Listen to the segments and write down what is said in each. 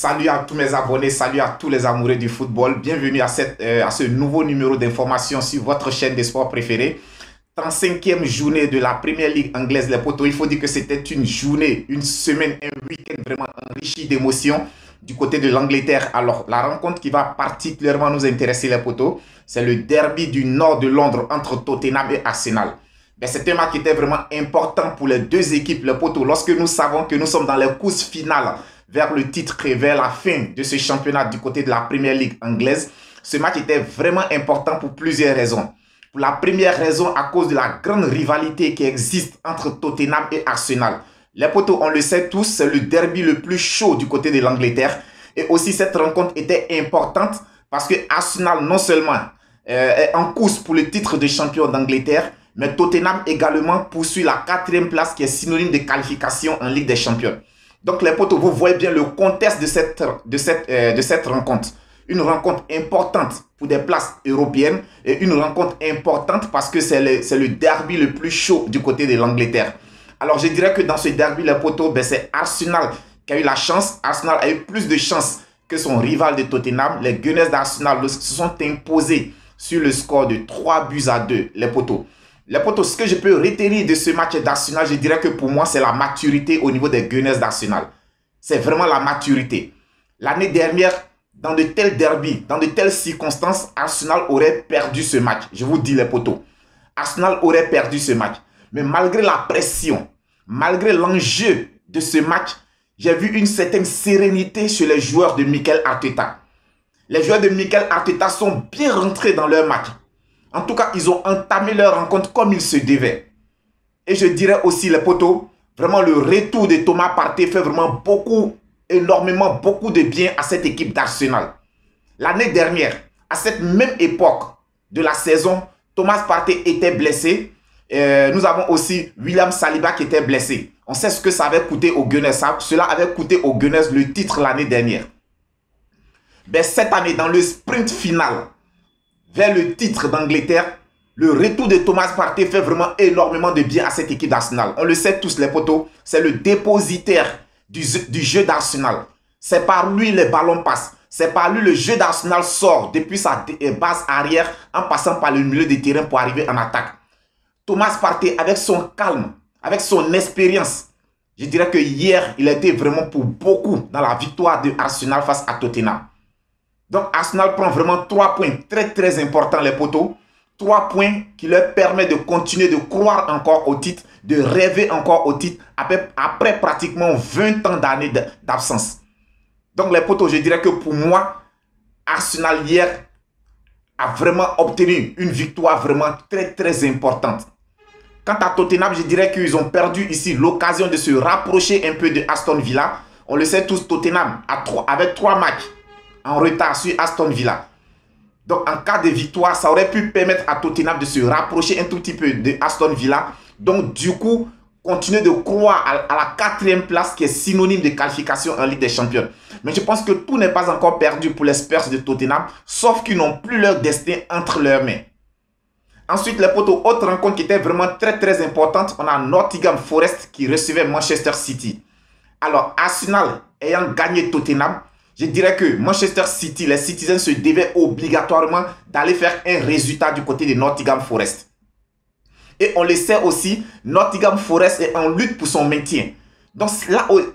Salut à tous mes abonnés, salut à tous les amoureux du football. Bienvenue à ce nouveau numéro d'information sur votre chaîne des sports préférés. 35e journée de la Première Ligue anglaise, les potos. Il faut dire que c'était une journée, une semaine, un week-end vraiment enrichi d'émotions du côté de l'Angleterre. Alors, la rencontre qui va particulièrement nous intéresser, les potos, c'est le derby du nord de Londres entre Tottenham et Arsenal. C'est un match qui était vraiment important pour les deux équipes, les potos. Lorsque nous savons que nous sommes dans les courses finales vers le titre et vers la fin de ce championnat du côté de la Première Ligue anglaise, ce match était vraiment important pour plusieurs raisons. Pour la première raison, à cause de la grande rivalité qui existe entre Tottenham et Arsenal. Les potos, on le sait tous, c'est le derby le plus chaud du côté de l'Angleterre. Et aussi, cette rencontre était importante parce que Arsenal, non seulement est en course pour le titre de champion d'Angleterre, mais Tottenham également poursuit la 4e place qui est synonyme de qualification en Ligue des Champions. Donc les potos, vous voyez bien le contexte de cette rencontre. Une rencontre importante pour des places européennes et une rencontre importante parce que c'est le derby le plus chaud du côté de l'Angleterre. Alors je dirais que dans ce derby, les potos, c'est Arsenal qui a eu la chance. Arsenal a eu plus de chance que son rival de Tottenham. Les Gunners d'Arsenal se sont imposés sur le score de 3-2, les potos. Les potos, ce que je peux retenir de ce match d'Arsenal, je dirais que pour moi, c'est la maturité au niveau des Gunners d'Arsenal. C'est vraiment la maturité. L'année dernière, dans de tels derbies, dans de telles circonstances, Arsenal aurait perdu ce match. Je vous dis les potos. Arsenal aurait perdu ce match. Mais malgré la pression, malgré l'enjeu de ce match, j'ai vu une certaine sérénité chez les joueurs de Mikel Arteta. Les joueurs de Mikel Arteta sont bien rentrés dans leur match. En tout cas, ils ont entamé leur rencontre comme il se devait. Et je dirais aussi, les potos, vraiment le retour de Thomas Partey fait vraiment énormément de bien à cette équipe d'Arsenal. L'année dernière, à cette même époque de la saison, Thomas Partey était blessé. Nous avons aussi William Saliba qui était blessé. On sait ce que ça avait coûté aux Gunners. Cela avait coûté aux Gunners le titre l'année dernière. Cette année, dans le sprint final, vers le titre d'Angleterre, le retour de Thomas Partey fait vraiment énormément de bien à cette équipe d'Arsenal. On le sait tous les potos, c'est le dépositaire du jeu d'Arsenal. C'est par lui les ballons passent. C'est par lui le jeu d'Arsenal sort depuis sa base arrière en passant par le milieu de terrain pour arriver en attaque. Thomas Partey, avec son calme, avec son expérience, je dirais que hier, il a été vraiment pour beaucoup dans la victoire de Arsenal face à Tottenham. Donc Arsenal prend vraiment 3 points très importants, les potos. 3 points qui leur permettent de continuer de croire encore au titre, de rêver encore au titre après pratiquement 20 ans d'années d'absence. Donc les potos, je dirais que pour moi, Arsenal hier a vraiment obtenu une victoire vraiment très importante. Quant à Tottenham, je dirais qu'ils ont perdu ici l'occasion de se rapprocher un peu de Aston Villa. On le sait tous, Tottenham avec 3 matchs en retard sur Aston Villa. Donc en cas de victoire, ça aurait pu permettre à Tottenham de se rapprocher un tout petit peu de Aston Villa. Donc du coup, continuer de croire à la 4e place qui est synonyme de qualification en Ligue des Champions. Mais je pense que tout n'est pas encore perdu pour les Spurs de Tottenham, sauf qu'ils n'ont plus leur destin entre leurs mains. Ensuite, les potos, autre rencontre qui était vraiment très importante, on a Nottingham Forest qui recevait Manchester City. Alors Arsenal ayant gagné Tottenham, je dirais que Manchester City, les Citizens se devaient obligatoirement d'aller faire un résultat du côté de Nottingham Forest. Et on le sait aussi, Nottingham Forest est en lutte pour son maintien. Donc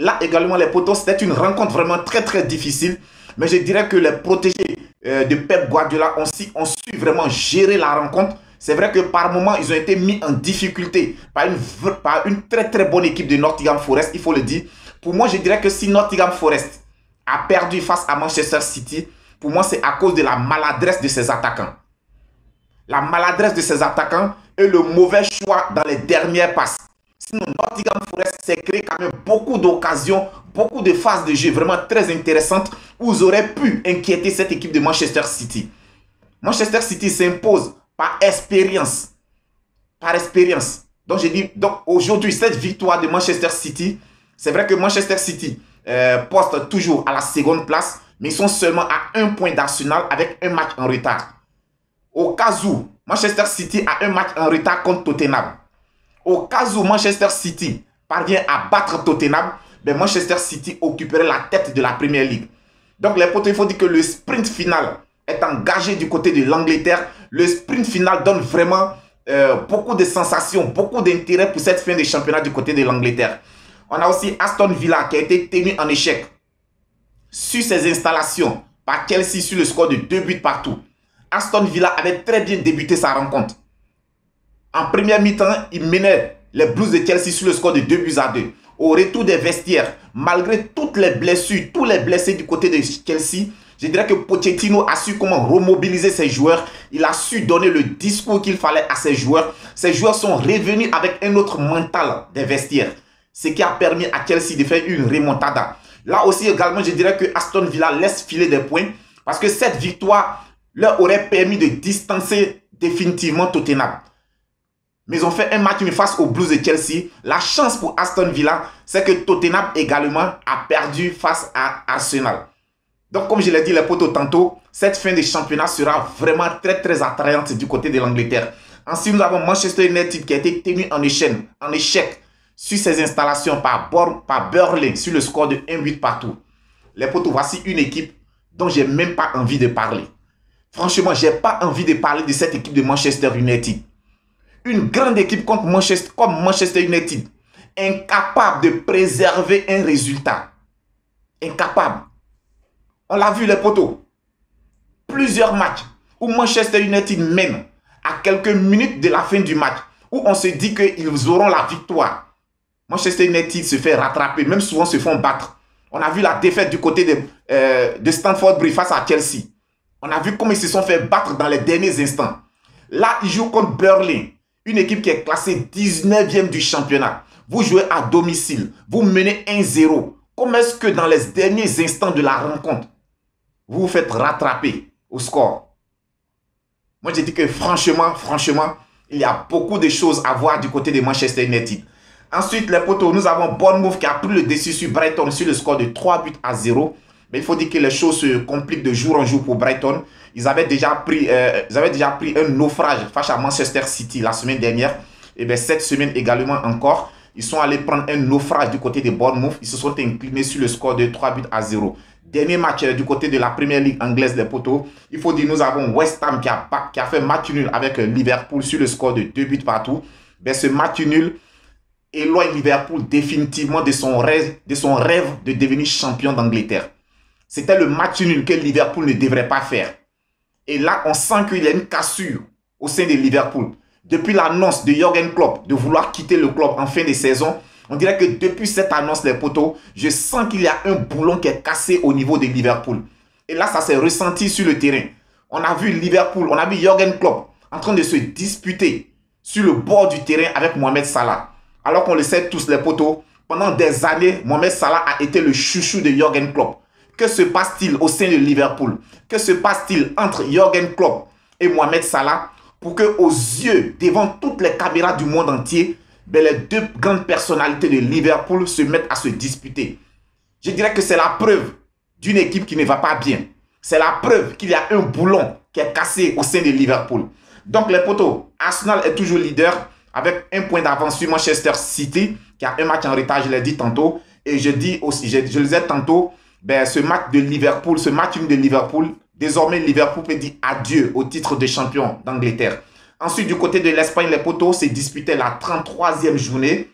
là également, les potos, c'était une rencontre vraiment très difficile. Mais je dirais que les protégés de Pep Guardiola ont su vraiment gérer la rencontre. C'est vrai que par moments, ils ont été mis en difficulté par une très bonne équipe de Nottingham Forest, il faut le dire. Pour moi, je dirais que si Nottingham Forest a perdu face à Manchester City, pour moi, c'est à cause de la maladresse de ses attaquants. La maladresse de ses attaquants et le mauvais choix dans les dernières passes. Sinon, Nottingham Forest s'est créé quand même beaucoup d'occasions, beaucoup de phases de jeu vraiment très intéressantes où ils auraient pu inquiéter cette équipe de Manchester City. Manchester City s'impose par expérience. Par expérience. Donc, je dis, aujourd'hui, cette victoire de Manchester City, c'est vrai que Manchester City poste toujours à la 2e place, mais ils sont seulement à 1 point d'Arsenal avec un match en retard. Au cas où Manchester City a un match en retard contre Tottenham, au cas où Manchester City parvient à battre Tottenham, Manchester City occuperait la tête de la Premier League. Donc les potos, il faut dire que le sprint final est engagé du côté de l'Angleterre. Le sprint final donne vraiment beaucoup de sensations, beaucoup d'intérêt pour cette fin de championnat du côté de l'Angleterre. On a aussi Aston Villa qui a été tenu en échec sur ses installations par Chelsea sur le score de 2 buts partout. Aston Villa avait très bien débuté sa rencontre. En première mi-temps, il menait les Blues de Chelsea sur le score de 2 buts à 2. Au retour des vestiaires, malgré toutes les blessures, tous les blessés du côté de Chelsea, je dirais que Pochettino a su comment remobiliser ses joueurs. Il a su donner le discours qu'il fallait à ses joueurs. Ses joueurs sont revenus avec un autre mental des vestiaires. Ce qui a permis à Chelsea de faire une remontada. Là aussi également, je dirais que Aston Villa laisse filer des points. Parce que cette victoire leur aurait permis de distancer définitivement Tottenham. Mais ils ont fait un match face aux Blues de Chelsea. La chance pour Aston Villa, c'est que Tottenham également a perdu face à Arsenal. Donc, comme je l'ai dit les potos tantôt, cette fin de championnat sera vraiment très attrayante du côté de l'Angleterre. Ensuite, nous avons Manchester United qui a été tenu en échec sur ses installations par Burnley sur le score de 1 but partout. Les potos, voici une équipe dont je n'ai même pas envie de parler. Franchement, je n'ai pas envie de parler de cette équipe de Manchester United. Une grande équipe comme Manchester United, incapable de préserver un résultat. Incapable. On l'a vu les potos. Plusieurs matchs où Manchester United mène à quelques minutes de la fin du match, où on se dit qu'ils auront la victoire. Manchester United se fait rattraper, même souvent se font battre. On a vu la défaite du côté de Stamford Bridge face à Chelsea. On a vu comment ils se sont fait battre dans les derniers instants. Là, ils jouent contre Burnley, une équipe qui est classée 19e du championnat. Vous jouez à domicile, vous menez 1-0. Comment est-ce que dans les derniers instants de la rencontre, vous vous faites rattraper au score? Moi, je dis que franchement, il y a beaucoup de choses à voir du côté de Manchester United. Ensuite, les potos, nous avons Bournemouth qui a pris le dessus sur Brighton sur le score de 3 buts à 0. Mais il faut dire que les choses se compliquent de jour en jour pour Brighton. Ils avaient déjà pris un naufrage face à Manchester City la semaine dernière. Et bien cette semaine également encore, ils sont allés prendre un naufrage du côté de Bournemouth. Ils se sont inclinés sur le score de 3 buts à 0. Dernier match du côté de la Première Ligue anglaise des poteaux. Il faut dire nous avons West Ham qui a fait match nul avec Liverpool sur le score de 2 buts partout. Ben, ce match nul éloigne Liverpool définitivement de son rêve de devenir champion d'Angleterre. C'était le match nul que Liverpool ne devrait pas faire. Et là, on sent qu'il y a une cassure au sein de Liverpool. Depuis l'annonce de Jürgen Klopp de vouloir quitter le club en fin de saison, on dirait que depuis cette annonce, les poteaux, je sens qu'il y a un boulon qui est cassé au niveau de Liverpool. Et là, ça s'est ressenti sur le terrain. On a vu Liverpool, on a vu Jürgen Klopp en train de se disputer sur le bord du terrain avec Mohamed Salah. Alors qu'on le sait tous, les poteaux, pendant des années, Mohamed Salah a été le chouchou de Jürgen Klopp. Que se passe-t-il au sein de Liverpool? Que se passe-t-il entre Jürgen Klopp et Mohamed Salah pour que, aux yeux, devant toutes les caméras du monde entier, ben, les deux grandes personnalités de Liverpool se mettent à se disputer? Je dirais que c'est la preuve d'une équipe qui ne va pas bien. C'est la preuve qu'il y a un boulon qui est cassé au sein de Liverpool. Donc les potos, Arsenal est toujours leader avec un point d'avance sur Manchester City qui a un match en retard, je l'ai dit tantôt. Et je dis aussi, je le disais tantôt, ben, ce match de Liverpool, désormais Liverpool peut dire adieu au titre de champion d'Angleterre. Ensuite, du côté de l'Espagne, les potos se disputaient la 33e journée.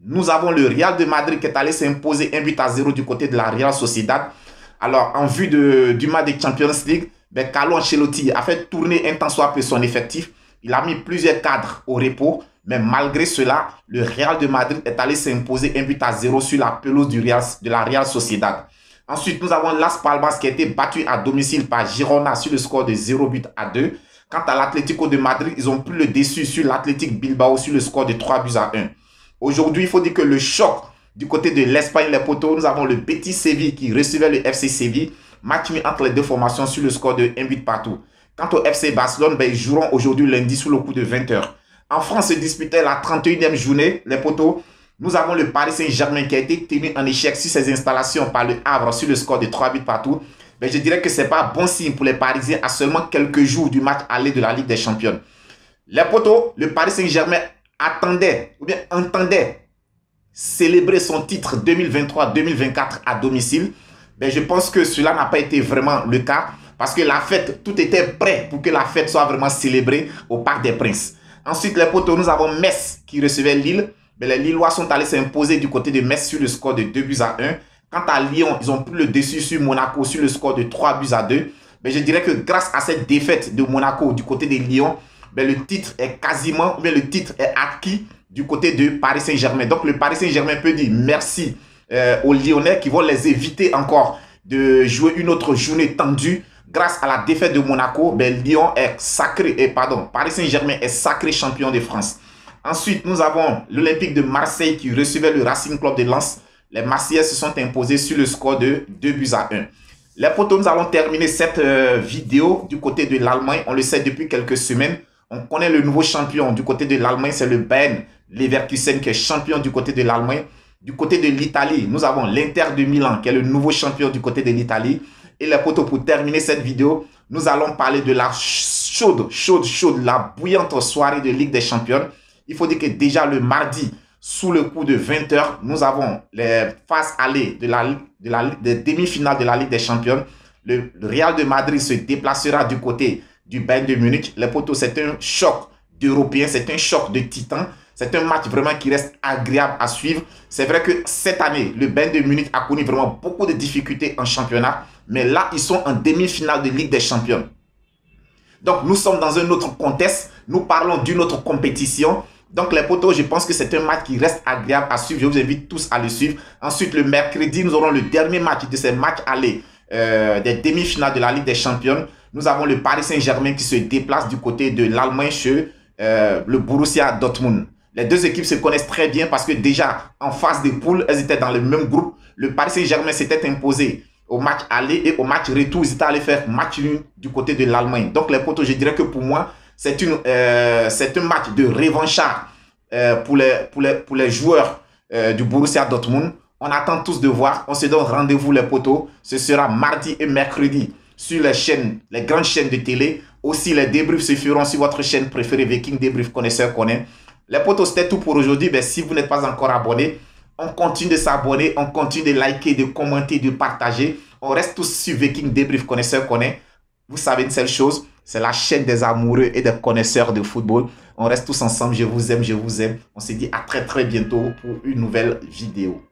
Nous avons le Real de Madrid qui est allé s'imposer 1 but à 0 du côté de la Real Sociedad. Alors, en vue du match de Champions League, ben, Carlo Ancelotti a fait tourner un tant soit peu son effectif. Il a mis plusieurs cadres au repos. Mais malgré cela, le Real de Madrid est allé s'imposer 1 but à 0 sur la pelouse de la Real Sociedad. Ensuite, nous avons Las Palmas qui a été battu à domicile par Girona sur le score de 0 but à 2. Quant à l'Atlético de Madrid, ils ont pris le dessus sur l'Athletic Bilbao sur le score de 3 buts à 1. Aujourd'hui, il faut dire que le choc du côté de l'Espagne, les poteaux, nous avons le Betis Séville qui recevait le FC Séville. Match mis entre les deux formations sur le score de 1 but partout. Quant au FC Barcelone, ben, ils joueront aujourd'hui lundi sous le coup de 20 h. En France se disputait la 31e journée, les poteaux. Nous avons le Paris Saint-Germain qui a été tenu en échec sur ses installations par le Havre sur le score de 3 buts partout. Mais je dirais que ce n'est pas bon signe pour les Parisiens à seulement quelques jours du match aller de la Ligue des Champions. Les poteaux, le Paris Saint-Germain entendait célébrer son titre 2023-2024 à domicile. Ben, je pense que cela n'a pas été vraiment le cas parce que la fête, tout était prêt pour que la fête soit vraiment célébrée au Parc des Princes. Ensuite, les potos, nous avons Metz qui recevait Lille. Ben, les Lillois sont allés s'imposer du côté de Metz sur le score de 2-1. Quant à Lyon, ils ont pris le dessus sur Monaco sur le score de 3-2. Ben, je dirais que grâce à cette défaite de Monaco du côté de Lyon, ben, le titre est acquis du côté de Paris Saint-Germain. Donc, le Paris Saint-Germain peut dire merci aux Lyonnais qui vont les éviter encore de jouer une autre journée tendue. Grâce à la défaite de Monaco, ben, Paris Saint-Germain est sacré champion de France. Ensuite, nous avons l'Olympique de Marseille qui recevait le Racing Club de Lens. Les Marseillais se sont imposés sur le score de 2-1. Les potos, nous allons terminer cette vidéo du côté de l'Allemagne. On le sait depuis quelques semaines. On connaît le nouveau champion du côté de l'Allemagne, c'est le Bayern Leverkusen qui est champion du côté de l'Allemagne. Du côté de l'Italie, nous avons l'Inter de Milan qui est le nouveau champion du côté de l'Italie. Et les potos, pour terminer cette vidéo, nous allons parler de la la bouillante soirée de Ligue des Champions. Il faut dire que déjà le mardi, sous le coup de 20 h, nous avons les phases allées des demi-finales de la Ligue des Champions. Le Real de Madrid se déplacera du côté du Bayern de Munich. Les potos, c'est un choc d'Européens, c'est un choc de titans. C'est un match vraiment qui reste agréable à suivre. C'est vrai que cette année, le Bayern de Munich a connu vraiment beaucoup de difficultés en championnat. Mais là, ils sont en demi-finale de Ligue des Champions. Donc, nous sommes dans un autre contexte. Nous parlons d'une autre compétition. Donc, les potos, je pense que c'est un match qui reste agréable à suivre. Je vous invite tous à le suivre. Ensuite, le mercredi, nous aurons le dernier match de ces matchs allés des demi-finales de la Ligue des Champions. Nous avons le Paris Saint-Germain qui se déplace du côté de l'Allemagne chez le Borussia Dortmund. Les deux équipes se connaissent très bien parce que déjà, en phase de poule, elles étaient dans le même groupe. Le Paris Saint-Germain s'était imposé au match aller et au match retour. Ils étaient allés faire match nul du côté de l'Allemagne. Donc, les potos, je dirais que pour moi, c'est un match de revanchard pour les joueurs du Borussia Dortmund. On attend tous de voir. On se donne rendez-vous, les potos. Ce sera mardi et mercredi sur les grandes chaînes de télé. Aussi, les débriefs se feront sur votre chaîne préférée, Viking Débrief Connaisseur connaît. Les potos, c'était tout pour aujourd'hui. Ben, si vous n'êtes pas encore abonné, on continue de s'abonner, on continue de liker, de commenter, de partager. On reste tous sur Viking Débrief Connaisseur connaît. Vous savez une seule chose, c'est la chaîne des amoureux et des connaisseurs de football. On reste tous ensemble. Je vous aime, je vous aime. On se dit à très très bientôt pour une nouvelle vidéo.